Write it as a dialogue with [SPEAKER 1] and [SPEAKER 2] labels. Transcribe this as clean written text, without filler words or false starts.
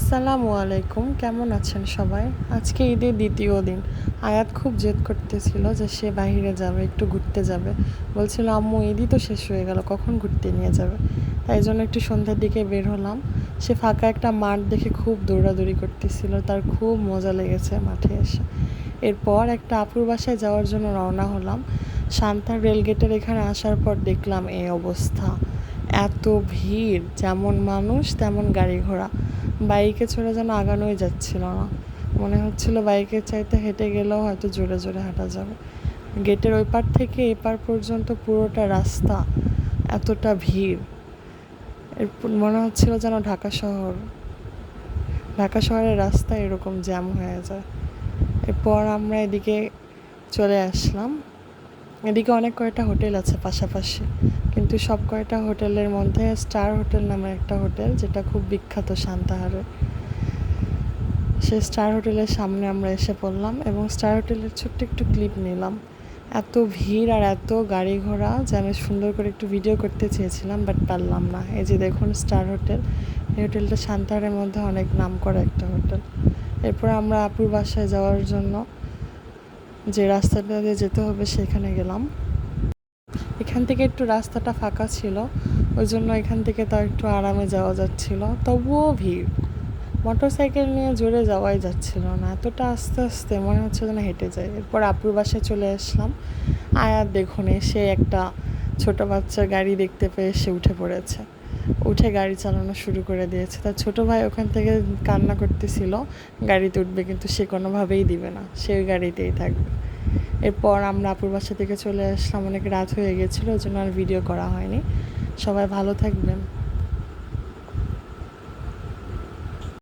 [SPEAKER 1] আসসালামু আলাইকুম, কেমন আছেন সবাই? আজকে ঈদের দ্বিতীয় দিন। আয়াত খুব জেদ করতেছিল যে সে বাইরে যাবে, একটু ঘুরতে যাবে। বলছিল আম্মু ঈদই তো শেষ হয়ে গেল, কখন ঘুরতে নিয়ে যাবে? তাই জন্য একটু সন্ধ্যার দিকে বের হলাম। সে ফাঁকা একটা মাঠ দেখে খুব দৌড়াদৌড়ি করতেছিল, তার খুব মজা লেগেছে মাঠে এসে। এরপর একটা আপুর বাসায় যাওয়ার জন্য রওনা হলাম। সান্তার রেলগেটের এখানে আসার পর দেখলাম এই অবস্থা। এত ভিড়, যেমন মানুষ তেমন গাড়ি ঘোড়া। বাইকে চড়ে যেন আগানোই যাচ্ছিল না। মনে হচ্ছিল বাইকের চাইতে হেঁটে গেলেও হয়তো জোরে জোরে হাঁটা যাবে। গেটের ওই পার থেকে এপার পর্যন্ত পুরোটা রাস্তা এতটা ভিড়। মনে হচ্ছিল যেন ঢাকা শহরের রাস্তা এরকম জ্যাম হয়ে যায়। এরপর আমরা এদিকে চলে আসলাম। এদিকে অনেক কয়টা হোটেল আছে পাশাপাশি, কিন্তু সব কয়টা হোটেলের মধ্যে স্টার হোটেল নামে একটা হোটেল, যেটা খুব বিখ্যাত সান্তাহারে। সেই স্টার হোটেলের সামনে আমরা এসে পড়লাম এবং স্টার হোটেলের ছোট্ট একটু ক্লিপ নিলাম। এত ভিড় আর এত গাড়ি ঘোড়া যে আমি সুন্দর করে একটু ভিডিও করতে চেয়েছিলাম, বাট পারলাম না। এই যে দেখুন স্টার হোটেল, এই হোটেলটা সান্তাহারের মধ্যে অনেক নাম করা একটা হোটেল। এরপর আমরা আপুর বাসায় যাওয়ার জন্য যে রাস্তাটা দিয়ে যেতে হবে সেখানে গেলাম। এখান থেকে একটু রাস্তাটা ফাঁকা ছিল, ওই জন্য এখান থেকে তাও একটু আরামে যাওয়া যাচ্ছিল। তবুও ভিড়, মোটর সাইকেল নিয়ে জোরে যাওয়াই যাচ্ছিল না, এতটা আস্তে আস্তে মনে হচ্ছে যেন হেঁটে যায়। এরপর আপুর বাসায় চলে আসলাম। আয়াত দেখুন এসে একটা ছোট বাচ্চার গাড়ি দেখতে পেয়ে সে উঠে পড়েছে, উঠে গাড়ি চালানো শুরু করে দিয়েছে। তার ছোট ভাই ওখান থেকে কান্না করতেছিল গাড়িতে উঠবে, কিন্তু সে কোনোভাবেই দিবে না, সে ওই গাড়িতেই থাকবে। এরপর আমরা আপুর বাসা থেকে চলে আসলাম, অনেক রাত হয়ে গেছিলো, ওই জন্য আর ভিডিও করা হয়নি। সবাই ভালো থাকবেন।